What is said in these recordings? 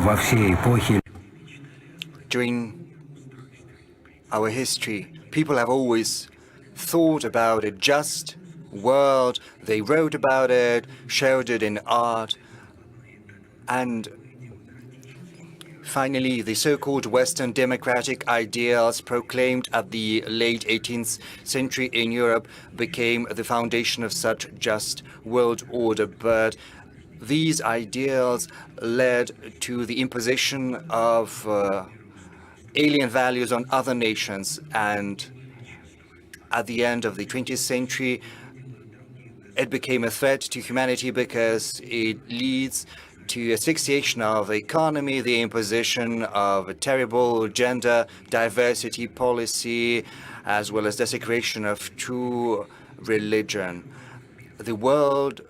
во всей эпохе. During our history, people have always thought about a just world. They wrote about it, showed it in art, and finally, the so-called Western democratic ideals proclaimed at the late 18th century in Europe became the foundation of such just world order. But these ideals led to the imposition of alien values on other nations, and at the end of the 20th century, it became a threat to humanity because it leads to asphyxiation of the economy, the imposition of a terrible gender diversity policy, as well as desecration of true religion. The world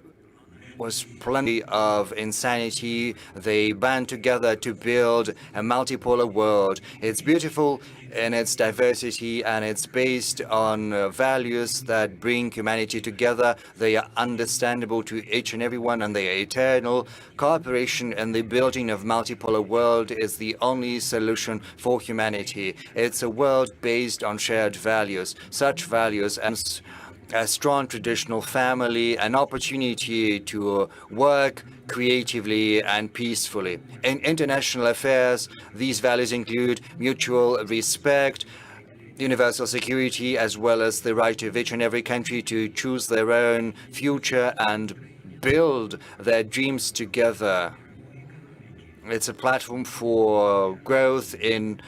was plenty of insanity. They band together to build a multipolar world. It's beautiful in its diversity, and it's based on values that bring humanity together. They are understandable to each and everyone, and they are eternal. Cooperation in the building of multipolar world is the only solution for humanity. It's a world based on shared values, such values as a strong traditional family, an opportunity to work creatively and peacefully. In international affairs, these values include mutual respect, universal security, as well as the right of each and every country to choose their own future and build their dreams together. It's a platform for growth in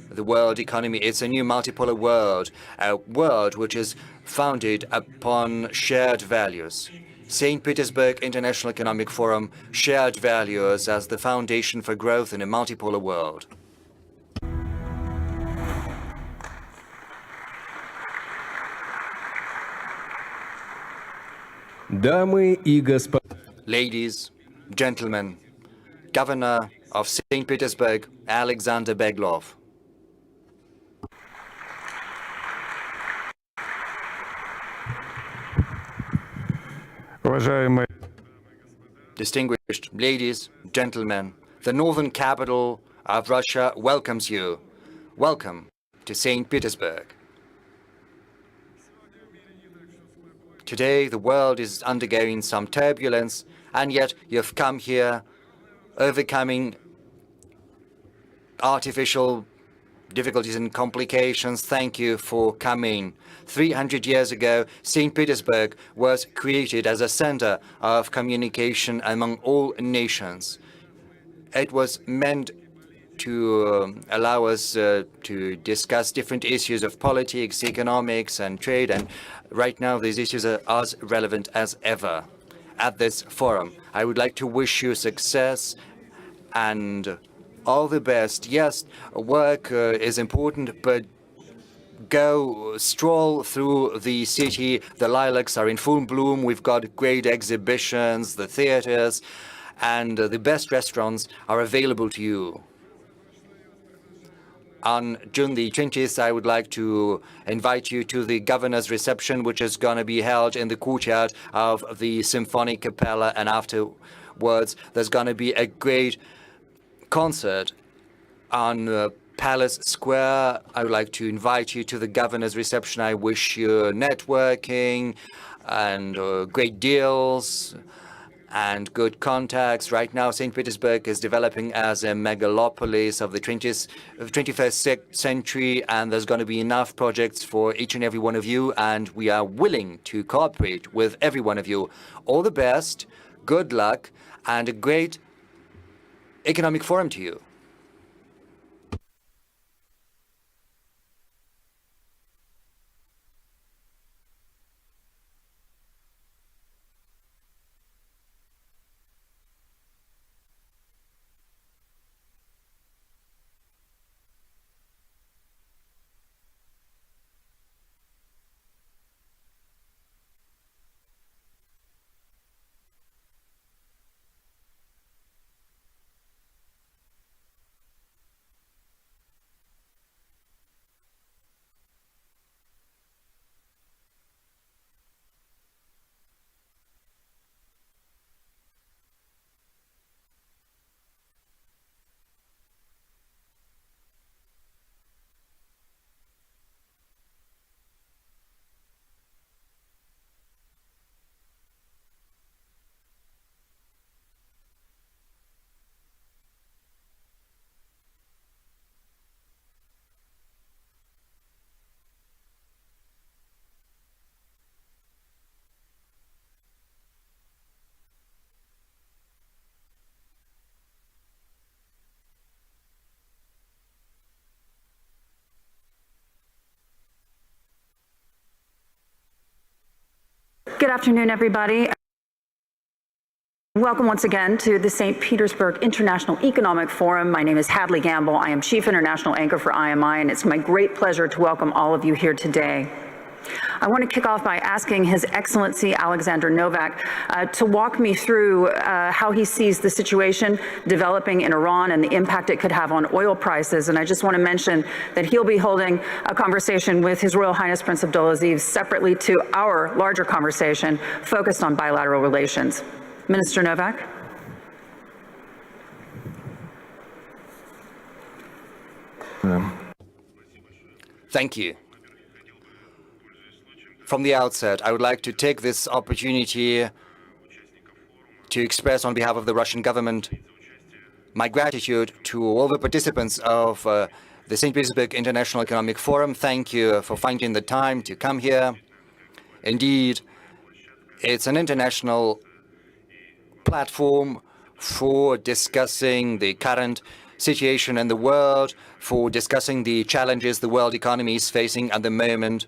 the world economy. It's a new multipolar world, a world which is founded upon shared values. St. Petersburg International Economic Forum, shared values as the foundation for growth in a multipolar world. Дамы и господа. Ladies, gentlemen, Governor of St. Petersburg, Alexander Beglov. Уважаемые Distinguished ladies, gentlemen, the northern capital of Russia welcomes you. Welcome to St. Petersburg. Today, the world is undergoing some turbulence, and yet you've come here overcoming artificial difficulties and complications. Thank you for coming. 300 years ago, St. Petersburg was created as a center of communication among all nations. It was meant to allow us to discuss different issues of politics, economics, and trade, and right now these issues are as relevant as ever. At this forum, I would like to wish you success and all the best. Yes, work is important, but go stroll through the city. The lilacs are in full bloom. We've got great exhibitions, the theaters, and the best restaurants are available to you. On June the 20th, I would like to invite you to the governor's reception, which is going to be held in the courtyard of the Symphony Capella, and afterwards there's going to be a great concert on Palace Square. I would like to invite you to the governor's reception. I wish you networking and great deals and good contacts. Right now, St. Petersburg is developing as a megalopolis of the 21st century, and there's going to be enough projects for each and every one of you, and we are willing to cooperate with every one of you. All the best, good luck, and a great economic forum to you. afternoon, everybody. Welcome once again to the St. Petersburg International Economic Forum. My name is Hadley Gamble. I am Chief International Anchor for IMI, and it's my great pleasure to welcome all of you here today. I want to kick off by asking His Excellency Alexander Novak to walk me through how he sees the situation developing in Iran and the impact it could have on oil prices. And I just want to mention that he'll be holding a conversation with His Royal Highness Prince Abdulaziz separately to our larger conversation focused on bilateral relations. Minister Novak. Thank you. From the outset, I would like to take this opportunity to express on behalf of the Russian government my gratitude to all the participants of the St. Petersburg International Economic Forum. Thank you for finding the time to come here. Indeed, it's an international platform for discussing the current situation in the world, for discussing the challenges the world economy is facing at the moment.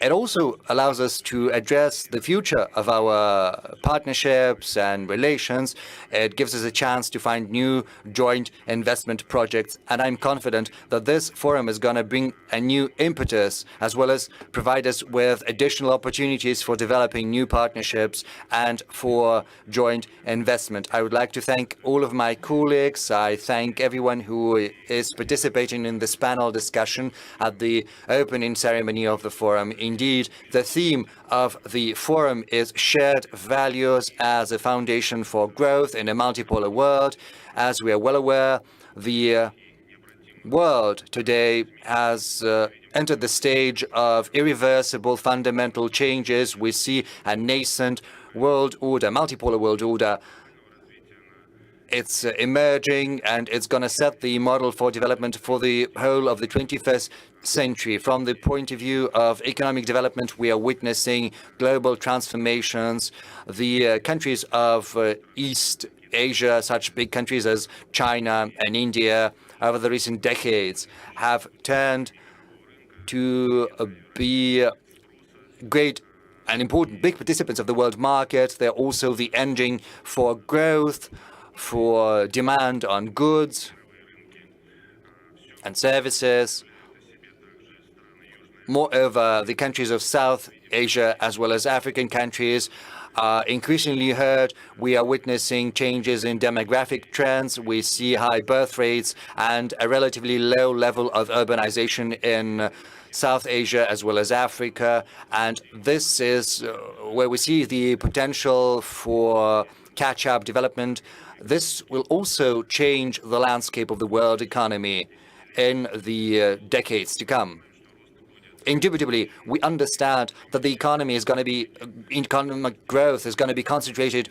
It also allows us to address the future of our partnerships and relations. It gives us a chance to find new joint investment projects. And I'm confident that this forum is going to bring a new impetus, as well as provide us with additional opportunities for developing new partnerships and for joint investment. I would like to thank all of my colleagues. I thank everyone who is participating in this panel discussion at the opening ceremony of the forum. Indeed, the theme of the forum is shared values as a foundation for growth in a multipolar world. As we are well aware, the world today has entered the stage of irreversible fundamental changes. We see a nascent world order, multipolar world order. It's emerging, and it's going to set the model for development for the whole of the 21st century. From the point of view of economic development, we are witnessing global transformations. The countries of East Asia, such big countries as China and India, over the recent decades, have turned to be great and important big participants of the world market. They're also the engine for growth, for demand on goods and services. Moreover, the countries of South Asia as well as African countries are increasingly heard. We are witnessing changes in demographic trends. We see high birth rates and a relatively low level of urbanization in South Asia as well as Africa. And this is where we see the potential for catch-up development. This will also change the landscape of the world economy in the decades to come. Indubitably, we understand that the economy is going to be, economic growth is going to be concentrated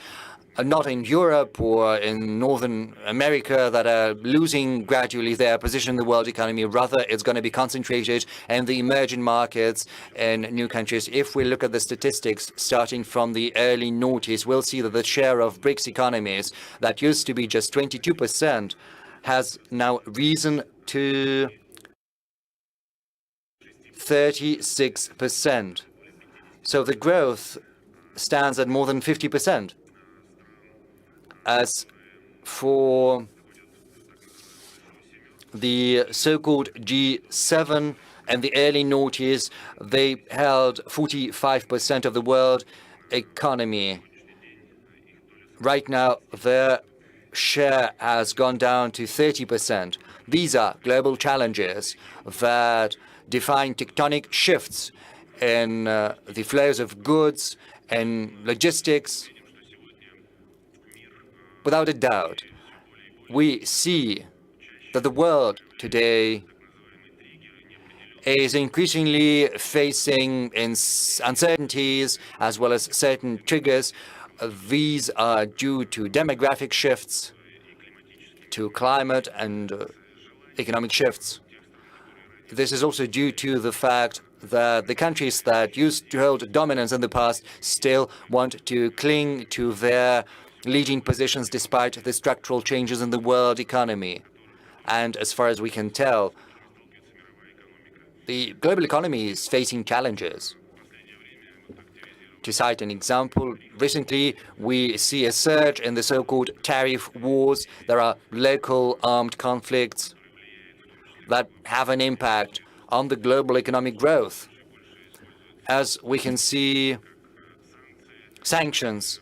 not in Europe or in Northern America that are losing gradually their position in the world economy. Rather, it's going to be concentrated in the emerging markets and new countries. If we look at the statistics starting from the early noughties, we'll see that the share of BRICS economies that used to be just 22% has now risen to 36%. So the growth stands at more than 50%. As for the so-called G7 and the early noughties, they held 45% of the world economy. Right now, their share has gone down to 30%. These are global challenges that define tectonic shifts in the flows of goods and logistics. Without a doubt, we see that the world today is increasingly facing uncertainties as well as certain triggers. These are due to demographic shifts, to climate and economic shifts. This is also due to the fact that the countries that used to hold dominance in the past still want to cling to their leading positions despite the structural changes in the world economy. And as far as we can tell, the global economy is facing challenges. To cite an example, recently we see a surge in the so-called tariff wars. There are local armed conflicts that have an impact on the global economic growth. As we can see, sanctions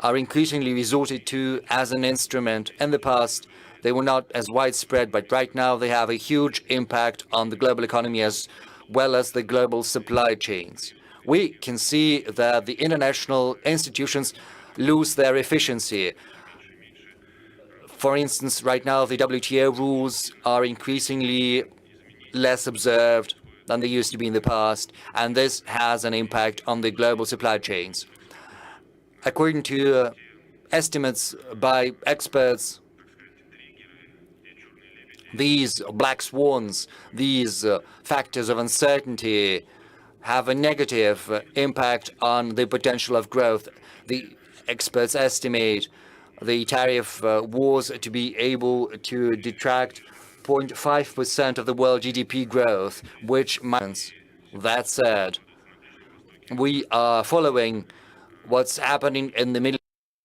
are increasingly resorted to as an instrument. In the past, they were not as widespread, but right now they have a huge impact on the global economy as well as the global supply chains. We can see that the international institutions lose their efficiency. For instance, right now the WTO rules are increasingly less observed than they used to be in the past, and this has an impact on the global supply chains. According to estimates by experts, these black swans, these factors of uncertainty have a negative impact on the potential of growth. The experts estimate the tariff wars to be able to detract 0.5% of the world GDP growth, which means, that said, we are following what's happening in the Middle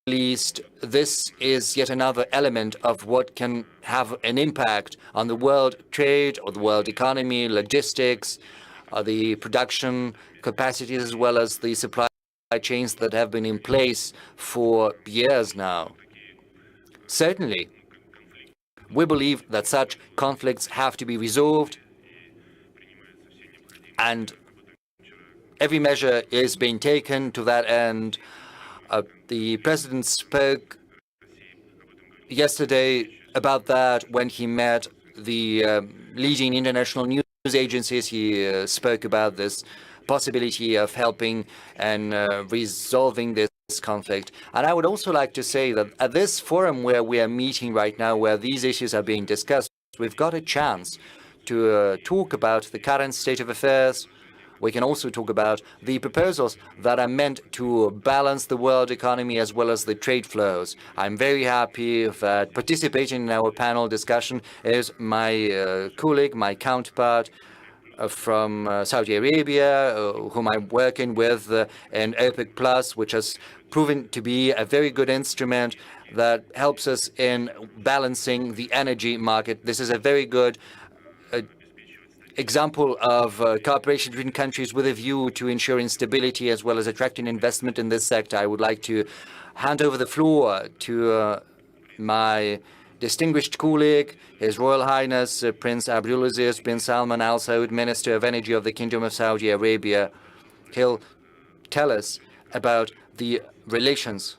East. This is yet another element of what can have an impact on the world trade or the world economy, logistics, the production capacities, as well as the supply chains that have been in place for years now. Certainly, we believe that such conflicts have to be resolved, and every measure is being taken to that end. The president spoke yesterday about that when he met the leading international news agencies. He spoke about this possibility of helping and resolving this conflict. And I would also like to say that at this forum where we are meeting right now, where these issues are being discussed, we've got a chance to talk about the current state of affairs. We can also talk about the proposals that are meant to balance the world economy as well as the trade flows. I'm very happy that participating in our panel discussion is my colleague, my counterpart from Saudi Arabia, whom I'm working with in OPEC Plus, which has proven to be a very good instrument that helps us in balancing the energy market. This is a very good example of cooperation between countries with a view to ensuring stability as well as attracting investment in this sector. I would like to hand over the floor to my distinguished colleague, His Royal Highness Prince Abdulaziz bin Salman Al Saud, Minister of Energy of the Kingdom of Saudi Arabia. He'll tell us about the relations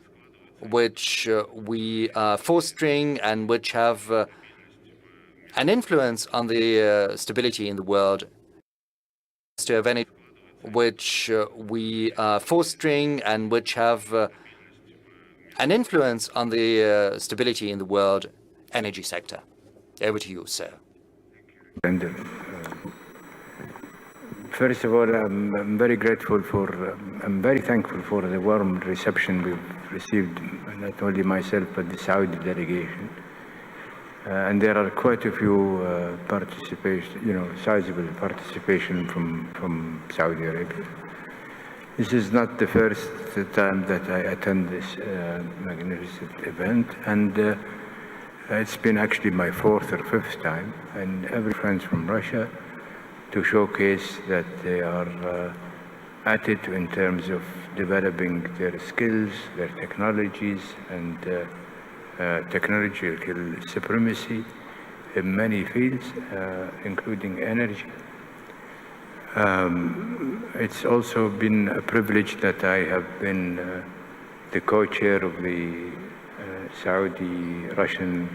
which we are fostering and which have an influence on the stability in the world. Minister of Energy, which we are fostering and which have an influence on the stability in the world energy sector. Over to you, sir. And first of all, I'm very grateful for, I'm very thankful for the warm reception we've received, not only myself, but the Saudi delegation. And there are quite a few sizable participation from Saudi Arabia. This is not the first time that I attend this magnificent event, and it's been actually my fourth or fifth time, and every friend from Russia to showcase that they are at it in terms of developing their skills, their technologies, and technological supremacy in many fields, including energy. It's also been a privilege that I have been the co-chair of the Saudi-Russian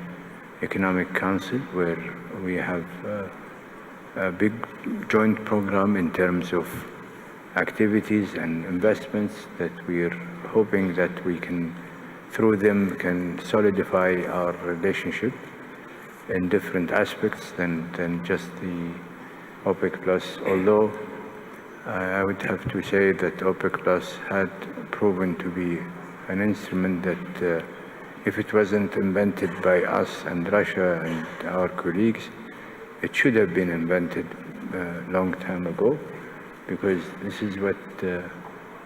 Economic Council, where we have a big joint program in terms of activities and investments that we are hoping that we can, through them, can solidify our relationship in different aspects than just the OPEC Plus, although I would have to say that OPEC Plus had proven to be an instrument that if it wasn't invented by us and Russia and our colleagues, it should have been invented a long time ago, because this is what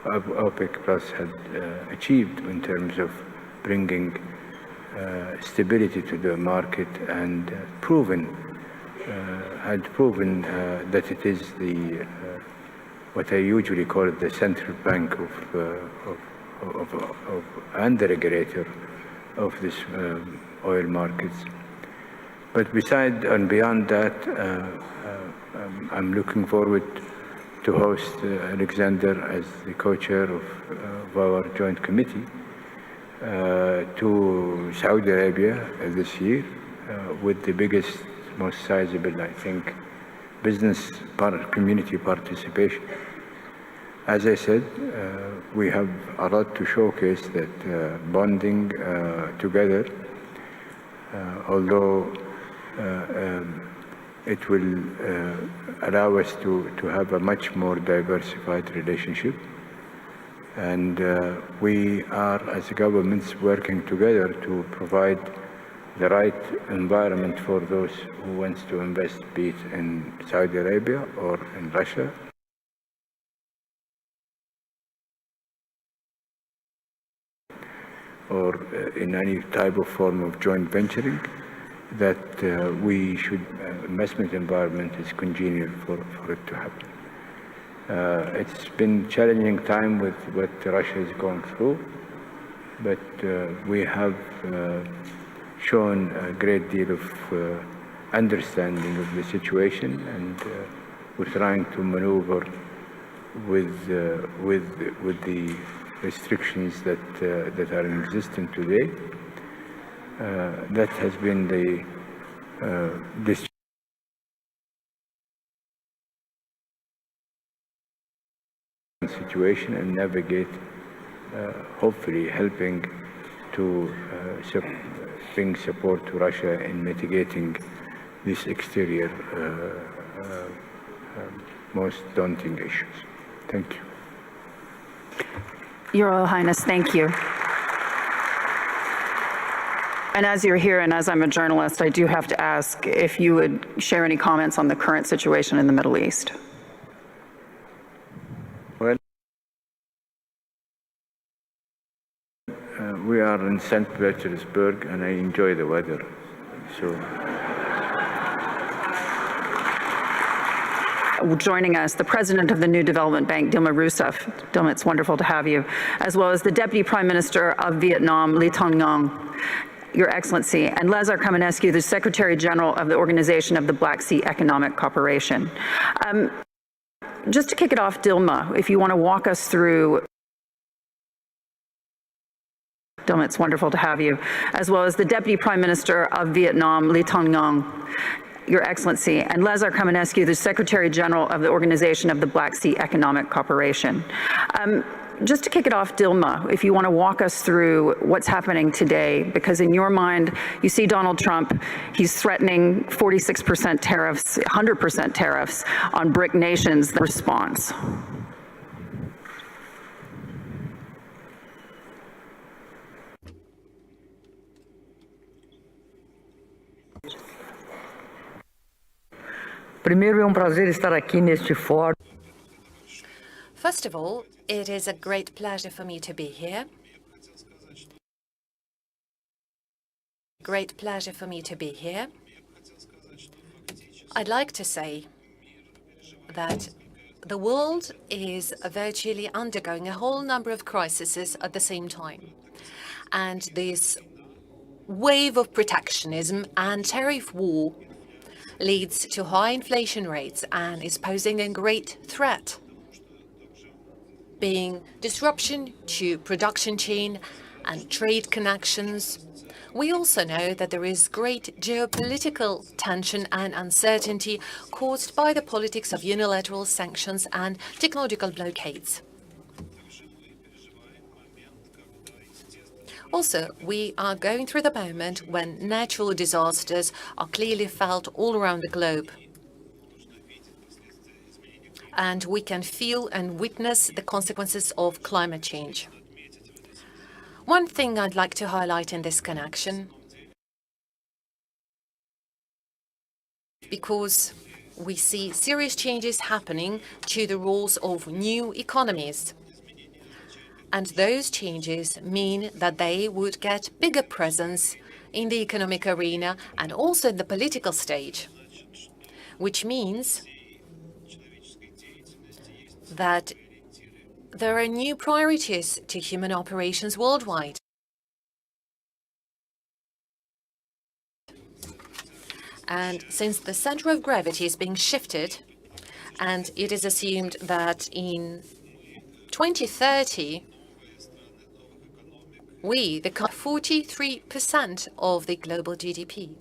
OPEC Plus had achieved in terms of bringing stability to the market and had proven that it is the what I usually call it the central bank and the regulator of this oil markets. But beside and beyond that, I'm looking forward to host Alexander as the co-chair of our joint committee to Saudi Arabia this year with the biggest, most sizable, I think, business community participation. As I said, we have a lot to showcase that bonding together, although it will allow us to have a much more diversified relationship. And we are, as governments, working together to provide the right environment for those who want to invest, be it in Saudi Arabia or in Russia. Or in any type of form of joint venturing, that investment environment is congenial for it to happen. It's been a challenging time with what Russia is going through, but we have shown a great deal of understanding of the situation, and we're trying to maneuver with the restrictions that are in existence today. That has been this situation, and navigate, hopefully helping to bring support to Russia in mitigating these exterior most daunting issues. Thank you. Your Royal Highness, thank you. And as you're here, and as I'm a journalist, I do have to ask if you would share any comments on the current situation in the Middle East. Well, we are in St. Petersburg, and I enjoy the weather, so. Joining us, the president of the New Development Bank, Dilma Rousseff. Dilma, it's wonderful to have you, as well as the Deputy Prime Minister of Vietnam, Le Thanh Nguyen, Your Excellency, and Lazar Kamenescu, the Secretary General of the Organization of the Black Sea Economic Cooperation. Just to kick it off, Dilma, if you want to walk us through. Dilma, it's wonderful to have you, as well as the Deputy Prime Minister of Vietnam, Le Thanh Nguyen, Your Excellency, and Lazar Kamenescu, the Secretary General of the Organization of the Black Sea Economic Cooperation. Just to kick it off, Dilma, if you want to walk us through what's happening today, because in your mind, you see Donald Trump, he's threatening 46% tariffs, 100% tariffs on BRIC nations. The response. Primeiro, é prazer estar aqui neste fórum. First of all, it is a great pleasure for me to be here. Great pleasure for me to be here. I'd like to say that the world is virtually undergoing a whole number of crises at the same time. And this wave of protectionism and tariff war leads to high inflation rates and is posing a great threat, being disruption to production chain and trade connections. We also know that there is great geopolitical tension and uncertainty caused by the politics of unilateral sanctions and technological blockades. Also, we are going through the moment when natural disasters are clearly felt all around the globe. And we can feel and witness the consequences of climate change. One thing I'd like to highlight in this connection, because we see serious changes happening to the rules of new economies. And those changes mean that they would get bigger presence in the economic arena and also in the political stage, which means that there are new priorities to human operations worldwide. And since the center of gravity is being shifted, and it is assumed that in 2030, we, the 43% of the global GDP,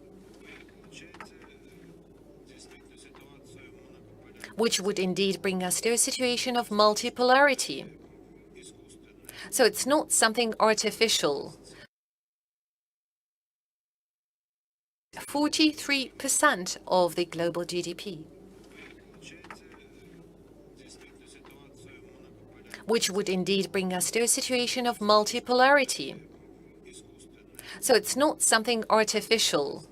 which would indeed bring us to a situation of multipolarity. So it's not something artificial. 43% of the global GDP, which would indeed bring us to a situation of multipolarity. So it's not something artificial.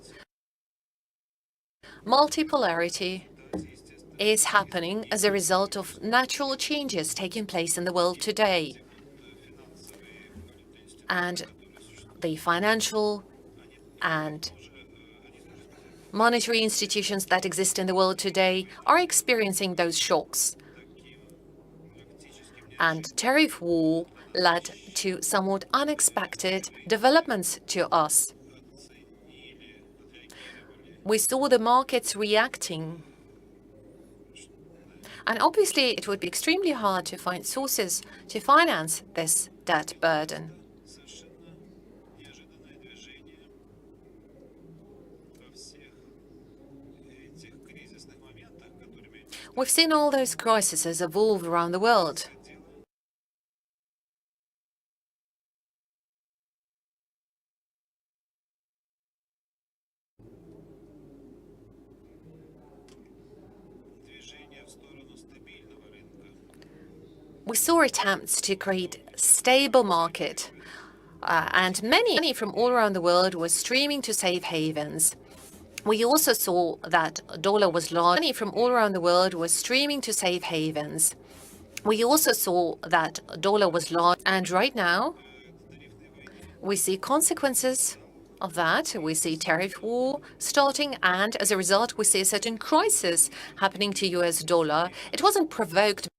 Multipolarity is happening as a result of natural changes taking place in the world today. And the financial and monetary institutions that exist in the world today are experiencing those shocks. And tariff war led to somewhat unexpected developments to us. We saw the markets reacting. And obviously, it would be extremely hard to find sources to finance this debt burden. We've seen all those crises evolve around the world. We saw attempts to create a stable market, and many from all around the world were streaming to safe havens. We also saw that dollar was large. Money from all around the world was streaming to safe havens. We also saw that dollar was large, and right now we see consequences of that. We see tariff war starting, and as a result, we see a certain crisis happening to US dollar. It wasn't provoked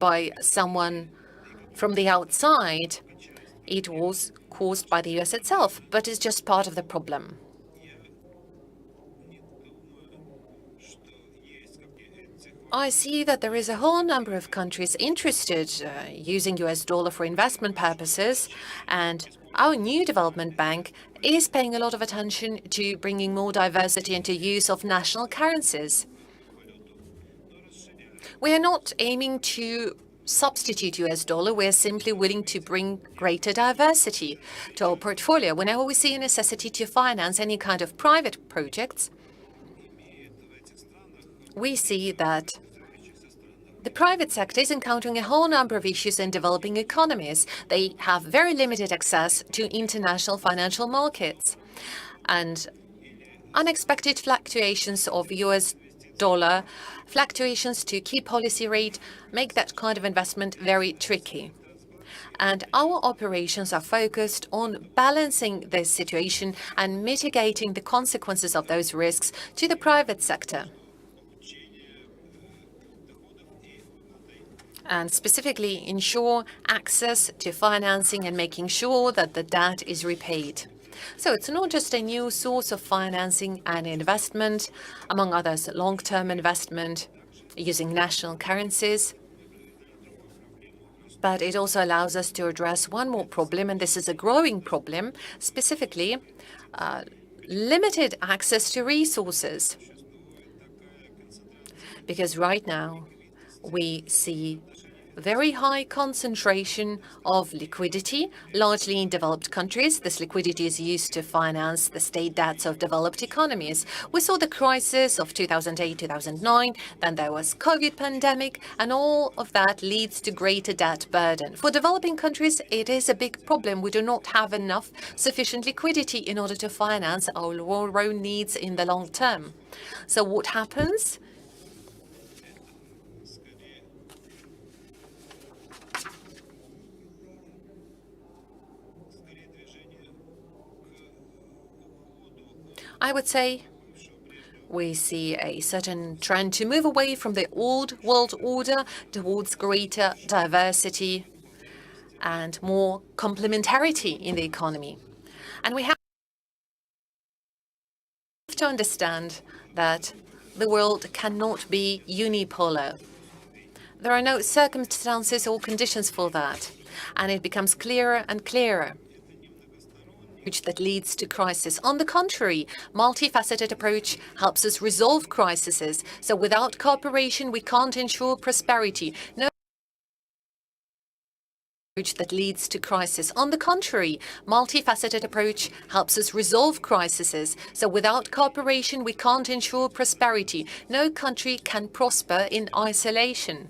by someone from the outside. It was caused by the US itself, but it's just part of the problem. I see that there is a whole number of countries interested using US dollar for investment purposes, and our new development bank is paying a lot of attention to bringing more diversity into use of national currencies. We are not aiming to substitute US dollar. We are simply willing to bring greater diversity to our portfolio. Whenever we see a necessity to finance any kind of private projects, we see that the private sector is encountering a whole number of issues in developing economies. They have very limited access to international financial markets, and unexpected fluctuations of US dollar, fluctuations to key policy rate make that kind of investment very tricky. And our operations are focused on balancing this situation and mitigating the consequences of those risks to the private sector. And specifically ensure access to financing and making sure that the debt is repaid. So it's not just a new source of financing and investment, among others, long-term investment using national currencies, but it also allows us to address one more problem, and this is a growing problem, specifically limited access to resources. Because right now we see very high concentration of liquidity, largely in developed countries. This liquidity is used to finance the state debts of developed economies. We saw the crisis of 2008, 2009, then there was COVID pandemic, and all of that leads to greater debt burden. For developing countries, it is a big problem. We do not have enough sufficient liquidity in order to finance our own needs in the long term. So what happens I would say we see a certain trend to move away from the old world order towards greater diversity and more complementarity in the economy. And we have to understand that the world cannot be unipolar. There are no circumstances or conditions for that, and it becomes clearer and clearer which that leads to crisis. On the contrary, multifaceted approach helps us resolve crises. So without cooperation, we can't ensure prosperity. No approach that leads to crisis. On the contrary, multifaceted approach helps us resolve crises. So without cooperation, we can't ensure prosperity. No country can prosper in isolation.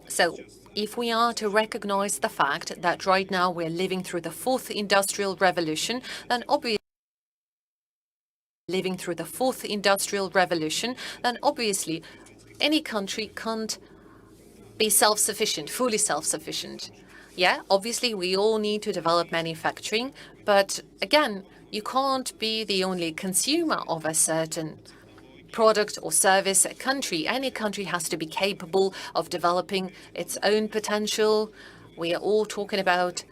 So if we are to recognize the fact that right now we're living through the fourth industrial revolution, then obviously any country can't be self-sufficient, fully self-sufficient. Yeah, obviously we all need to develop manufacturing, but again, you can't be the only consumer of a certain product or service. A country, any country has to be capable of developing its own potential. We are all talking about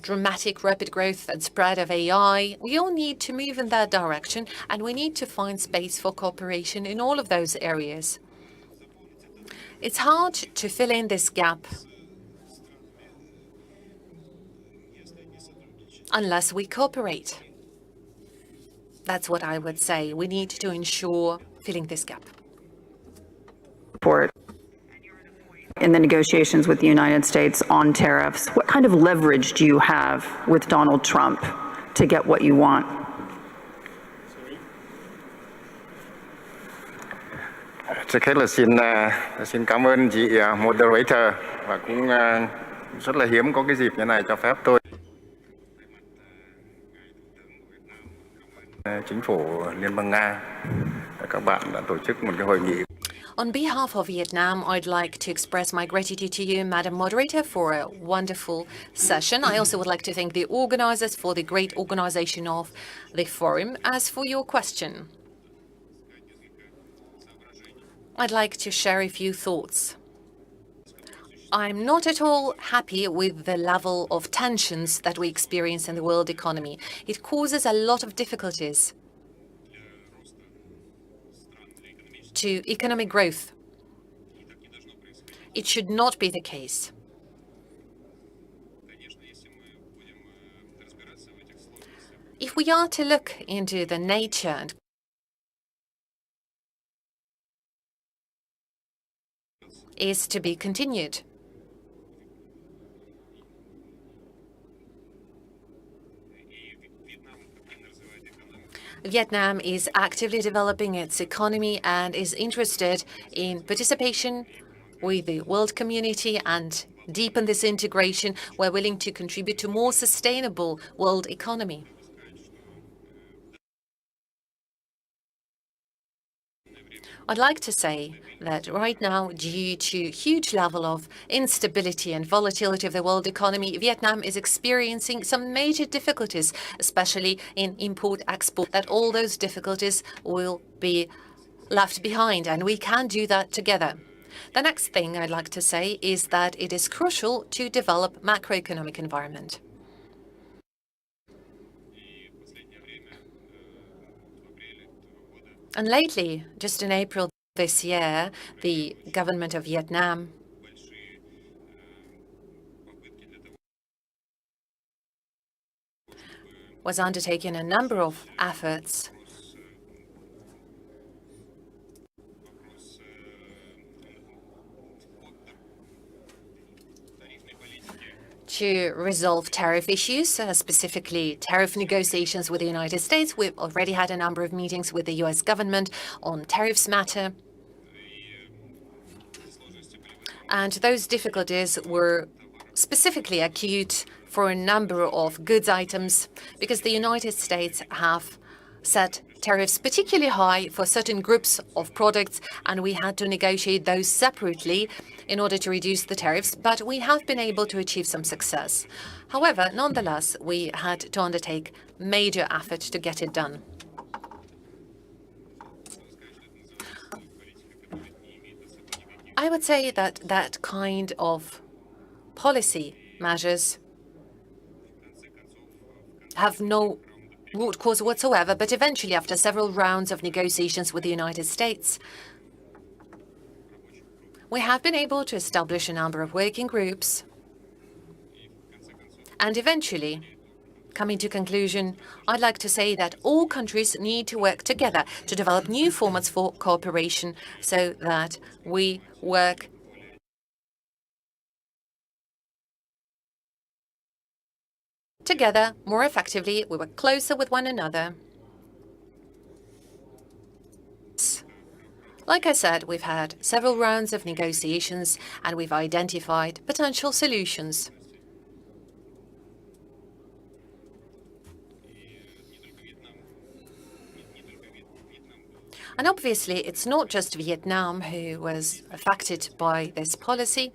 dramatic rapid growth and spread of AI. We all need to move in that direction, and we need to find space for cooperation in all of those areas. It's hard to fill in this gap unless we cooperate. That's what I would say. We need to ensure filling this gap. In the negotiations with the United States on tariffs, what kind of leverage do you have with Donald Trump to get what you want? Trước hết là xin cảm ơn chị moderator, và cũng rất là hiếm có cái dịp như này cho phép tôi chính phủ Liên bang Nga các bạn đã tổ chức một cái hội nghị. On behalf of Vietnam, I'd like to express my gratitude to you, Madam Moderator, for a wonderful session. I also would like to thank the organizers for the great organization of the forum. As for your question, I'd like to share a few thoughts. I'm not at all happy with the level of tensions that we experience in the world economy. It causes a lot of difficulties to economic growth. It should not be the case. If we are to look into the nature and is to be continued. Vietnam is actively developing its economy and is interested in participation with the world community and deepen this integration. We're willing to contribute to more sustainable world economy. I'd like to say that right now, due to huge level of instability and volatility of the world economy, Vietnam is experiencing some major difficulties, especially in import-export, that all those difficulties will be left behind, and we can do that together. The next thing I'd like to say is that it is crucial to develop macroeconomic environment. And lately, just in April this year, the government of Vietnam was undertaking a number of efforts to resolve tariff issues, specifically tariff negotiations with the United States. We've already had a number of meetings with the US government on tariffs matter. And those difficulties were specifically acute for a number of goods items because the United States have set tariffs particularly high for certain groups of products, and we had to negotiate those separately in order to reduce the tariffs, but we have been able to achieve some success. However, nonetheless, we had to undertake major effort to get it done. I would say that that kind of policy measures have no root cause whatsoever, but eventually, after several rounds of negotiations with the United States, we have been able to establish a number of working groups, and eventually, coming to conclusion, I'd like to say that all countries need to work together to develop new formats for cooperation so that we work together more effectively, we work closer with one another. Like I said, we've had several rounds of negotiations and we've identified potential solutions. And obviously, it's not just Vietnam who was affected by this policy.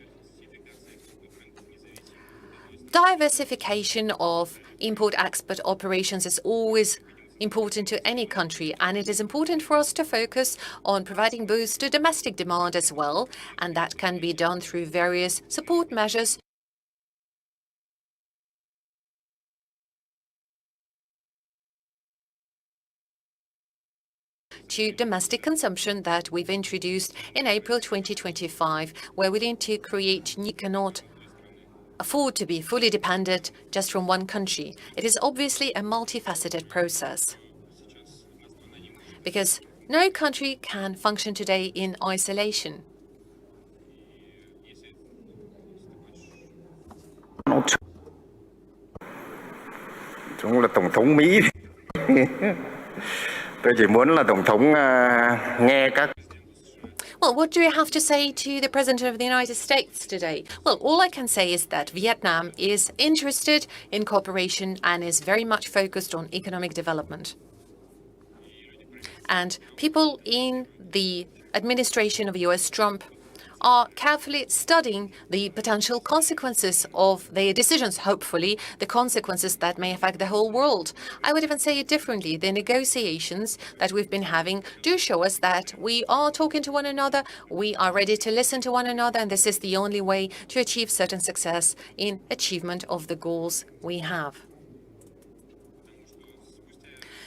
Diversification of import-export operations is always important to any country, and it is important for us to focus on providing boost to domestic demand as well, and that can be done through various support measures to domestic consumption that we've introduced in April 2025, where we need to create new cannot afford to be fully dependent just from one country. It is obviously a multifaceted process, because no country can function today in isolation. Chúng là Tổng thống Mỹ. Tôi chỉ muốn là Tổng thống nghe các. Well, what do we have to say to the President of the United States today? Well, all I can say is that Vietnam is interested in cooperation and is very much focused on economic development. And people in the administration of US Trump are carefully studying the potential consequences of their decisions, hopefully the consequences that may affect the whole world. I would even say it differently. The negotiations that we've been having do show us that we are talking to one another, we are ready to listen to one another, and this is the only way to achieve certain success in achievement of the goals we have.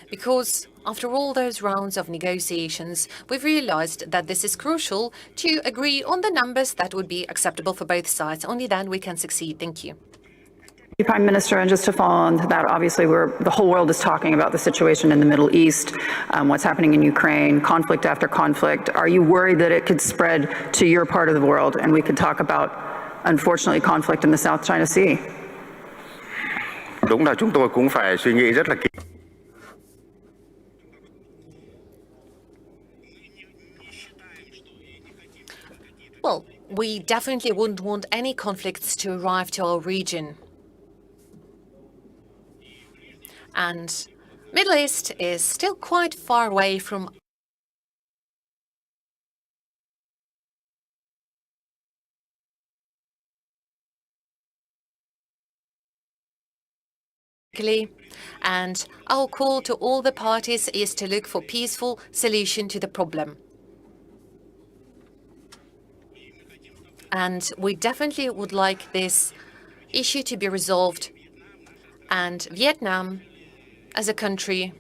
Because after all those rounds of negotiations, we've realized that this is crucial to agree on the numbers that would be acceptable for both sides. Only then we can succeed. Thank you. Prime Minister, and just to follow on to that, obviously the whole world is talking about the situation in the Middle East, what's happening in Ukraine, conflict after conflict. Are you worried that it could spread to your part of the world? And we could talk about, unfortunately, conflict in the South China Sea. Đúng là chúng tôi cũng phải suy nghĩ rất là kỹ. Well, we definitely wouldn't want any conflicts to arrive to our region. And Middle East is still quite far away from and our call to all the parties is to look for peaceful solution to the problem. And we definitely would like this issue to be resolved. And Vietnam, as a country,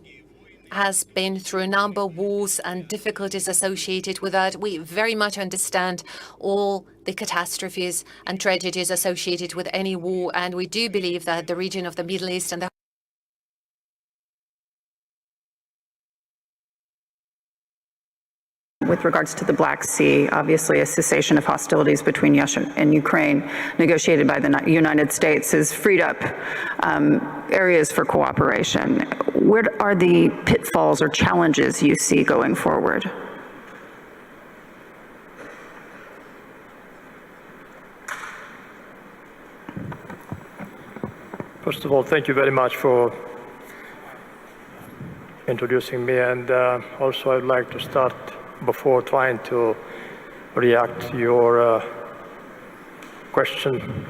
has been through a number of wars and difficulties associated with that. We very much understand all the catastrophes and tragedies associated with any war, and we do believe that the region of the Middle East and the With regards to the Black Sea, obviously a cessation of hostilities between Russia and Ukraine, negotiated by the United States, has freed up areas for cooperation. Where are the pitfalls or challenges you see going forward? First of all, thank you very much for introducing me. And also I'd like to start, before trying to react to your question,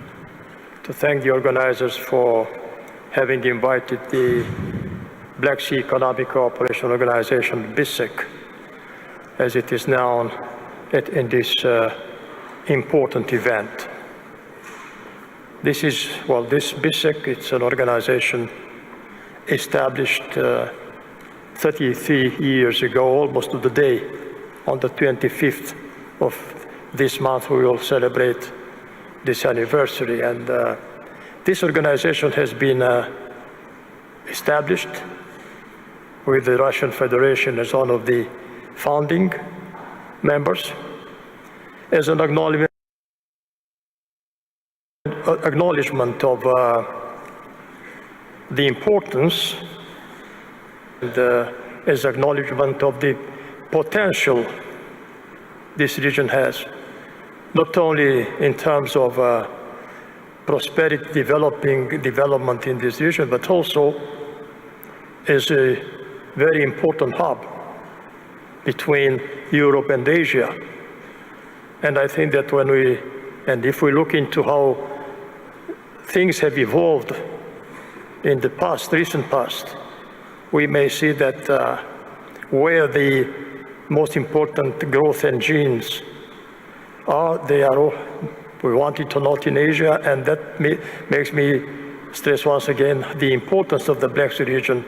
to thank the organizers for having invited the Black Sea Economic Cooperation Organization, BISEC, as it is known, in this important event. This BISEC, it's an organization established 33 years ago, almost to the day. On the 25th of this month, we will celebrate this anniversary. And this organization has been established with the Russian Federation as one of the founding members, as an acknowledgement of the importance, and as acknowledgement of the potential this region has, not only in terms of prosperity, development in this region, but also as a very important hub between Europe and Asia. And I think that if we look into how things have evolved in the recent past, we may see that where the most important growth engines are, we wanted to note in Asia, and that makes me stress once again the importance of the Black Sea region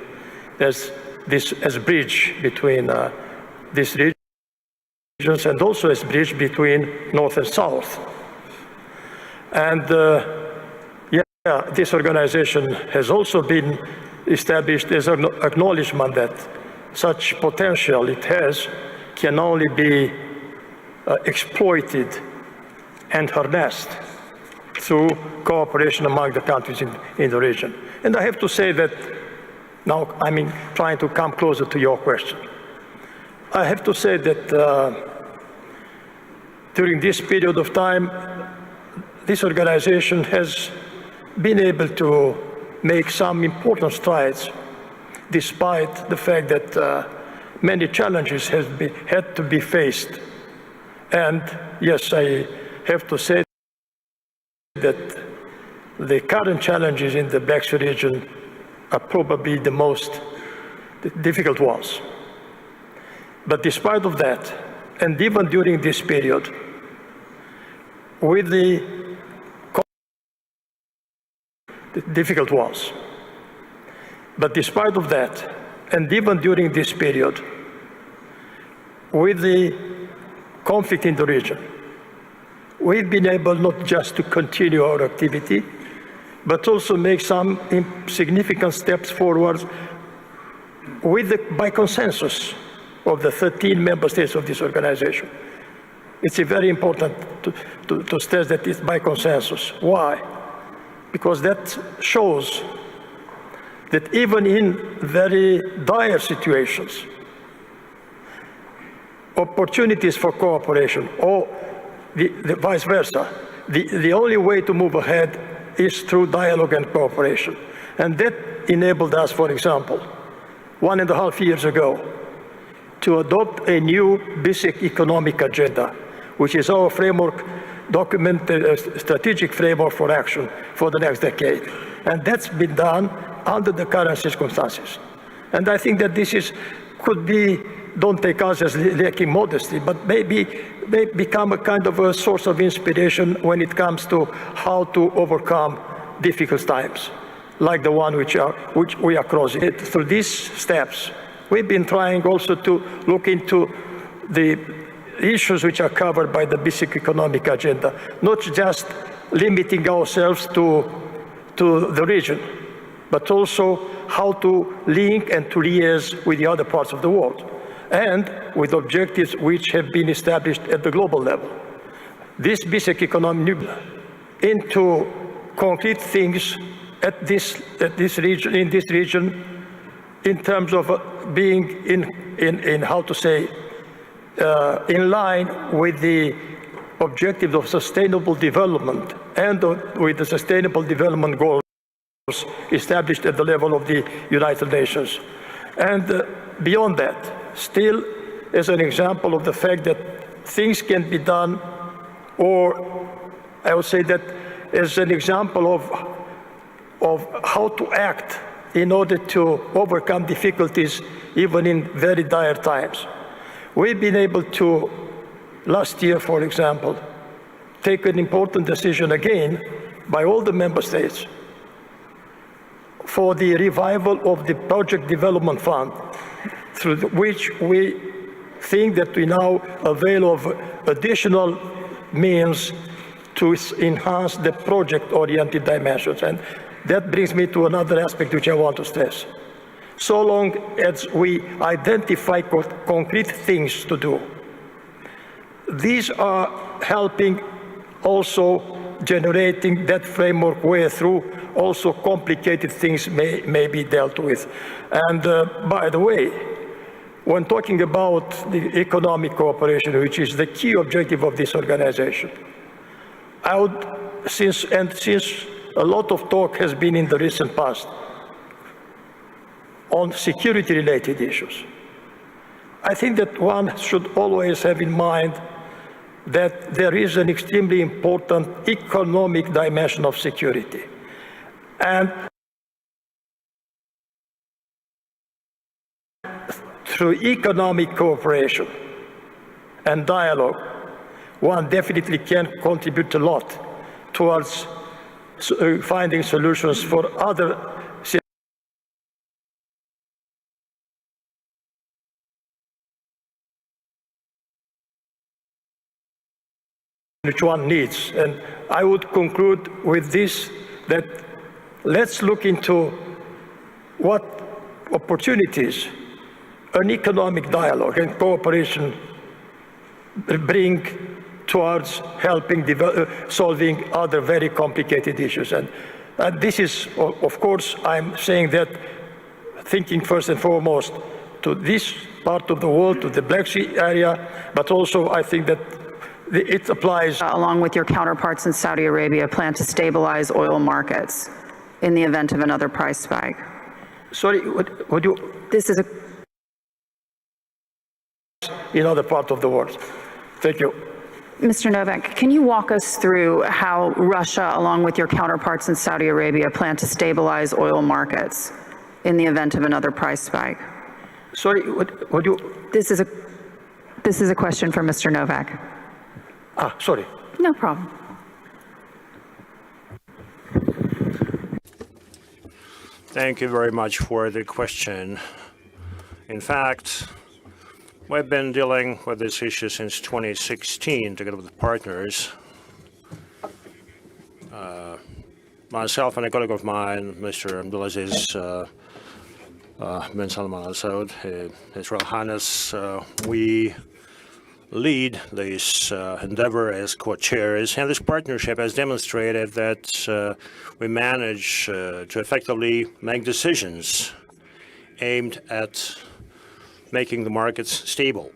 as a bridge between these regions, and also as a bridge between North and South. And this organization has also been established as an acknowledgement that such potential it has can only be exploited and harnessed through cooperation among the countries in the region. And I have to say that, now trying to come closer to your question, I have to say that during this period of time, this organization has been able to make some important strides, despite the fact that many challenges had to be faced. And yes, I have to say that the current challenges in the Black Sea region are probably the most difficult ones. But despite of that, and even during this period, with the difficult ones. But despite of that, and even during this period, with the conflict in the region, we've been able not just to continue our activity, but also make some significant steps forward by consensus of the 13 member states of this organization. It's very important to stress that it's by consensus. Why? Because that shows that even in very dire situations, opportunities for cooperation, or the vice versa, the only way to move ahead is through dialogue and cooperation. And that enabled us, for example, 1.5 years ago, to adopt a new basic economic agenda, which is our framework document, strategic framework for action for the next decade. And that's been done under the current circumstances. And I think that could be, don't take us as lacking modesty, but may become a kind of a source of inspiration when it comes to how to overcome difficult times, like the one which we are crossing. Through these steps, we've been trying also to look into the issues which are covered by the basic economic agenda, not just limiting ourselves to the region, but also how to link and to liaise with the other parts of the world, and with objectives which have been established at the global level. This basic economic into concrete things in this region, in terms of being in how to say, in line with the objectives of sustainable development and with the sustainable development goals established at the level of the United Nations. And beyond that, still as an example of the fact that things can be done, or I would say that as an example of how to act in order to overcome difficulties even in very dire times. We've been able to, last year, for example, take an important decision again by all the member states for the revival of the Project Development Fund, through which we think that we now avail of additional means to enhance the project-oriented dimensions. And that brings me to another aspect which I want to stress. So long as we identify concrete things to do, these are helping also generating that framework where through also complicated things may be dealt with. And by the way, when talking about the economic cooperation, which is the key objective of this organization, I would, since a lot of talk has been in the recent past on security-related issues, I think that one should always have in mind that there is an extremely important economic dimension of security. And through economic cooperation and dialogue, one definitely can contribute a lot towards finding solutions for other which one needs. And I would conclude with this, that let's look into what opportunities an economic dialogue and cooperation bring towards helping solving other very complicated issues. And this is, of course, I'm saying that thinking first and foremost to this part of the world, to the Black Sea area, but also I think that it applies. Along with your counterparts in Saudi Arabia, plan to stabilize oil markets in the event of another price spike. Sorry, would you? This is in other parts of the world. Thank you. Mr. Novak, can you walk us through how Russia, along with your counterparts in Saudi Arabia, plan to stabilize oil markets in the event of another price spike? Sorry, would you? This is a question for Mr. Novak. Sorry. No problem. Thank you very much for the question. In fact, we've been dealing with this issue since 2016 together with partners. Myself and a colleague of mine, Mr. Abdulaziz bin Salman Al Saud, His Royal Highness, we lead this endeavor as co-chairs, and this partnership has demonstrated that we manage to effectively make decisions aimed at making the markets stable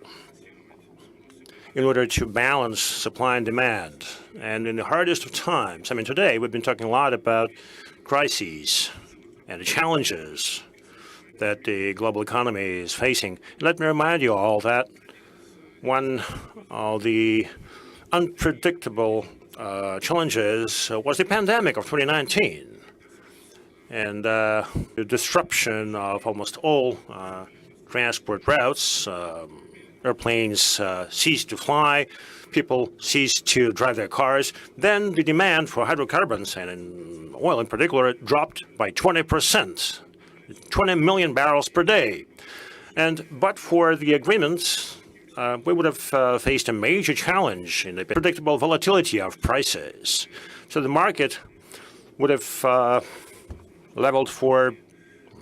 in order to balance supply and demand. And in the hardest of times, I mean, today we've been talking a lot about crises and the challenges that the global economy is facing. Let me remind you all that one of the unpredictable challenges was the pandemic of 2019 and the disruption of almost all transport routes. Airplanes ceased to fly, people ceased to drive their cars. Then the demand for hydrocarbons, and in oil in particular, dropped by 20%, 20 million barrels per day. But for the agreements, we would have faced a major challenge in the predictable volatility of prices. So the market would have leveled for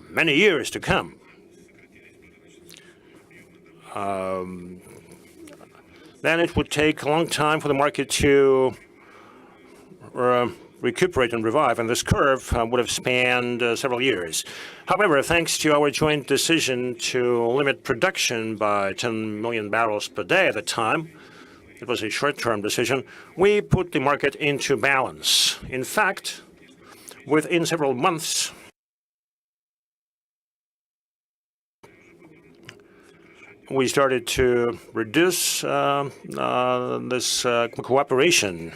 many years to come. Then it would take a long time for the market to recuperate and revive, and this curve would have spanned several years. However, thanks to our joint decision to limit production by 10 million barrels per day at the time, it was a short-term decision, we put the market into balance. In fact, within several months, we started to reduce this cooperation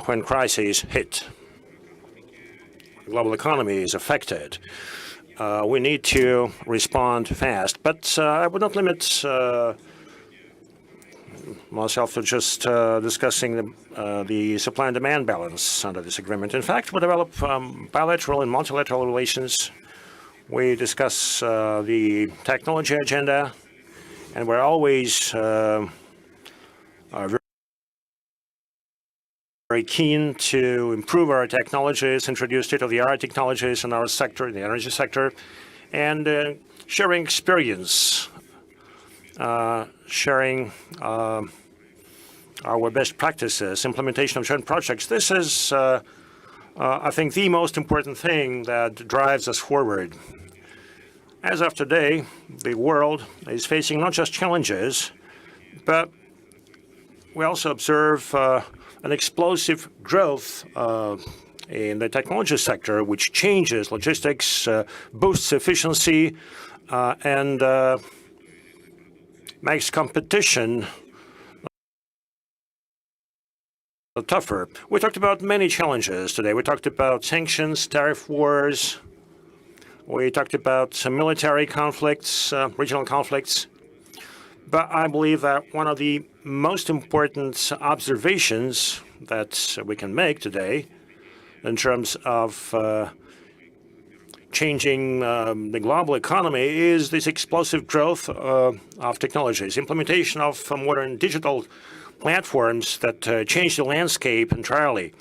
when crises hit. The global economy is affected. We need to respond fast, but I would not limit myself to just discussing the supply and demand balance under this agreement. In fact, we develop bilateral and multilateral relations. We discuss the technology agenda, and we're always very keen to improve our technologies, introduce state-of-the-art technologies in our sector, in the energy sector, and sharing experience, sharing our best practices, implementation of joint projects. This is, I think, the most important thing that drives us forward. As of today, the world is facing not just challenges, but we also observe an explosive growth in the technology sector, which changes logistics, boosts efficiency, and makes competition tougher. We talked about many challenges today. We talked about sanctions, tariff wars. We talked about military conflicts, regional conflicts. But I believe that one of the most important observations that we can make today in terms of changing the global economy is this explosive growth of technologies, implementation of modern digital platforms that change the landscape entirely.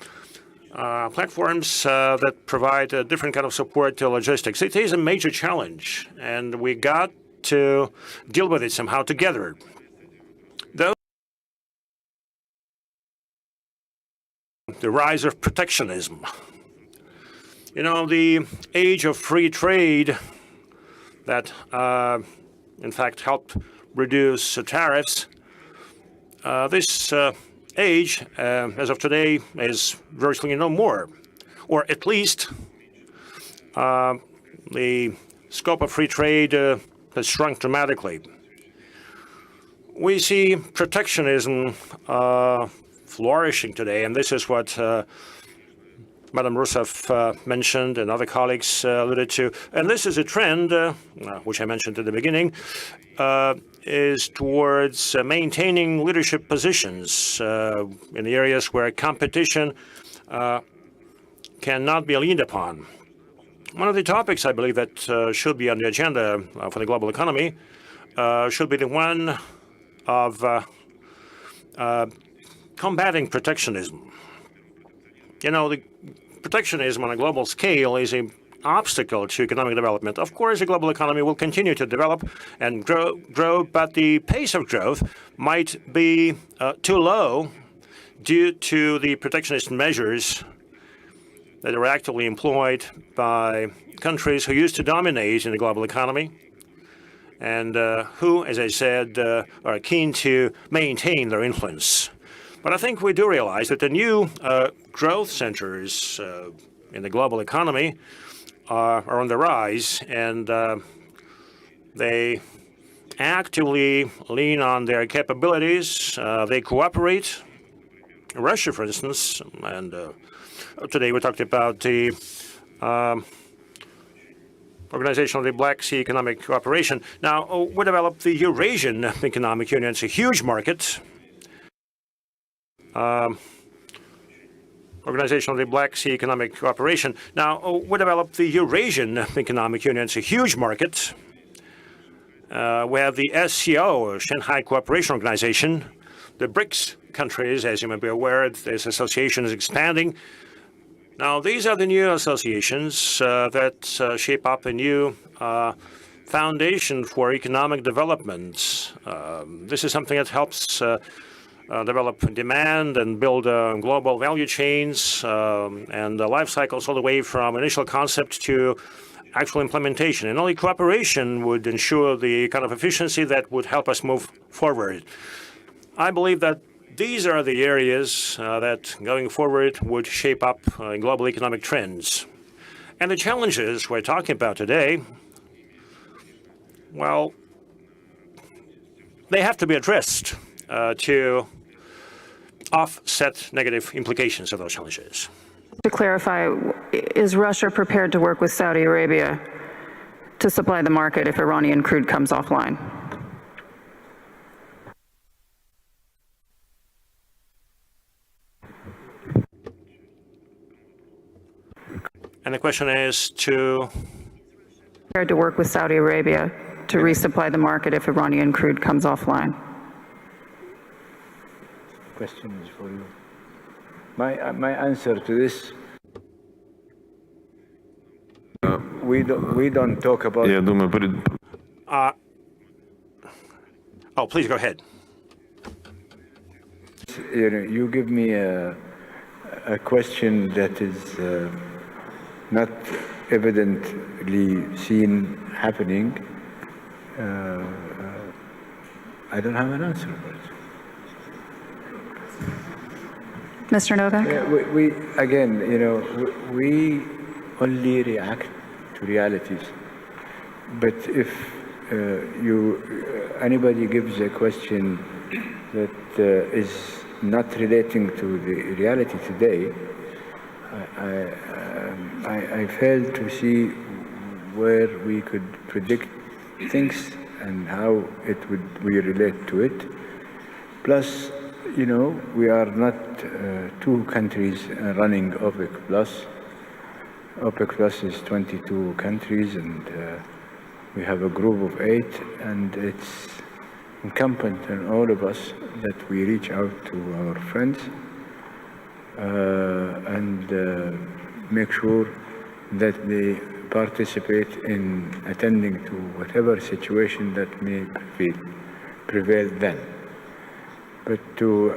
Platforms that provide a different kind of support to logistics. It is a major challenge, and we got to deal with it somehow together. The rise of protectionism. You know, the age of free trade that, in fact, helped reduce tariffs. This age, as of today, is virtually no more, or at least the scope of free trade has shrunk dramatically. We see protectionism flourishing today, and this is what Madam Rousseff mentioned and other colleagues alluded to. And this is a trend, which I mentioned at the beginning, is towards maintaining leadership positions in the areas where competition cannot be leaned upon. One of the topics I believe that should be on the agenda for the global economy should be the one of combating protectionism. You know, the protectionism on a global scale is an obstacle to economic development. Of course, the global economy will continue to develop and grow, but the pace of growth might be too low due to the protectionist measures that are actively employed by countries who used to dominate in the global economy and who, as I said, are keen to maintain their influence. But I think we do realize that the new growth centers in the global economy are on the rise, and they actively lean on their capabilities. They cooperate. Russia, for instance, and today we talked about the Organization of the Black Sea Economic Cooperation. Now, we developed the Eurasian Economic Union. It's a huge market. Organization of the Black Sea Economic Cooperation. Now, we developed the Eurasian Economic Union. It's a huge market. We have the SCO, Shanghai Cooperation Organization. The BRICS countries, as you may be aware, this association is expanding. Now, these are the new associations that shape up a new foundation for economic development. This is something that helps develop demand and build global value chains and life cycles all the way from initial concept to actual implementation. And only cooperation would ensure the kind of efficiency that would help us move forward. I believe that these are the areas that, going forward, would shape up global economic trends. And the challenges we're talking about today, well, they have to be addressed to offset negative implications of those challenges. To clarify, is Russia prepared to work with Saudi Arabia to supply the market if Iranian crude comes offline? And the question is to... Prepared to work with Saudi Arabia to resupply the market if Iranian crude comes offline? Question is for you. My answer to this, we don't talk about... oh, please go ahead. You know, you give me a question that is not evidently seen happening. I don't have an answer for it. Mr. Novak? We again, you know, we only react to realities. But if anybody gives a question that is not relating to the reality today, I fail to see where we could predict things and how we relate to it. Plus, you know, we are not two countries running OPEC Plus. OPEC Plus is 22 countries, and we have a group of 8, and it's incumbent on all of us that we reach out to our friends and make sure that they participate in attending to whatever situation that may prevail then. But to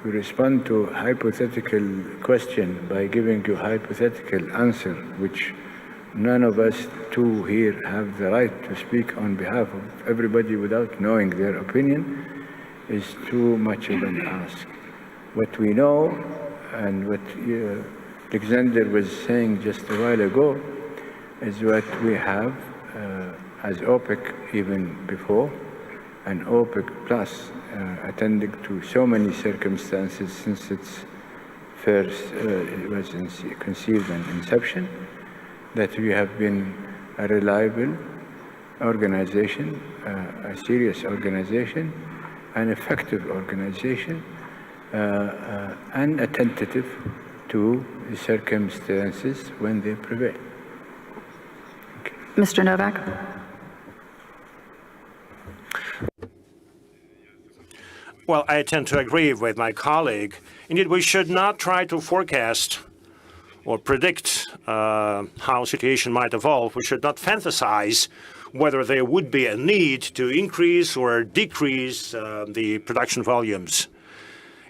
respond to a hypothetical question by giving you hypothetical answer, which none of us two here have the right to speak on behalf of everybody without knowing their opinion, is too much of an ask. What we know, and what Alexander was saying just a while ago, is what we have as OPEC even before, and OPEC Plus attending to so many circumstances since its first was conceived and inception, that we have been a reliable organization, a serious organization, an effective organization, and attentive to the circumstances when they prevail. Okay. Mr. Novak? Well, I tend to agree with my colleague. Indeed, we should not try to forecast or predict how situation might evolve. We should not fantasize whether there would be a need to increase or decrease the production volumes.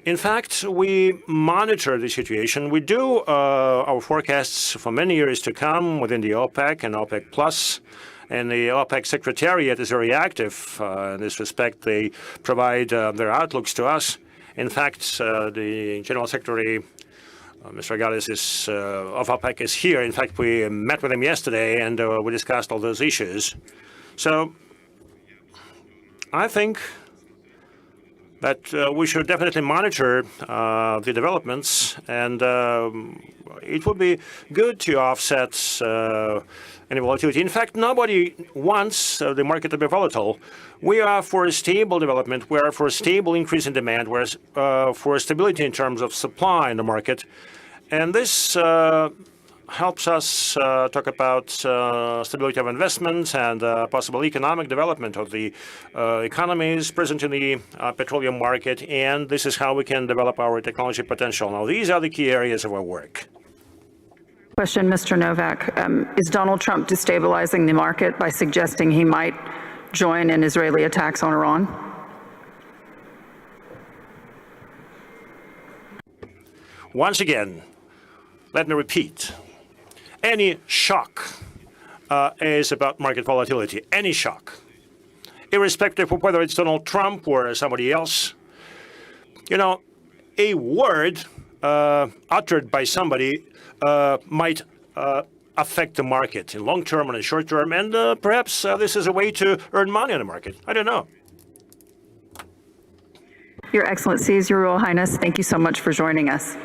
In fact, we monitor the situation. We do our forecasts for many years to come within the OPEC and OPEC Plus. And the OPEC Secretariat is very active in this respect. They provide their outlooks to us. In fact, the General Secretary, Mr. Gales, of OPEC is here. In fact, we met with him yesterday, and we discussed all those issues. So I think that we should definitely monitor the developments, and it would be good to offset any volatility. In fact, nobody wants the market to be volatile. We are for a stable development. We are for a stable increase in demand. We're for stability in terms of supply in the market. And this helps us talk about stability of investments and possible economic development of the economies present in the petroleum market. And this is how we can develop our technology potential. Now, these are the key areas of our work. Question, Mr. Novak. Is Donald Trump destabilizing the market by suggesting he might join in Israeli attacks on Iran? Once again, let me repeat. Any shock is about market volatility. Any shock, irrespective of whether it's Donald Trump or somebody else. You know, a word uttered by somebody might affect the market in long term and in short term, and perhaps this is a way to earn money on the market. I don't know. Your Excellencies, Your Royal Highness, thank you so much for joining us.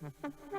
Mm-hmm.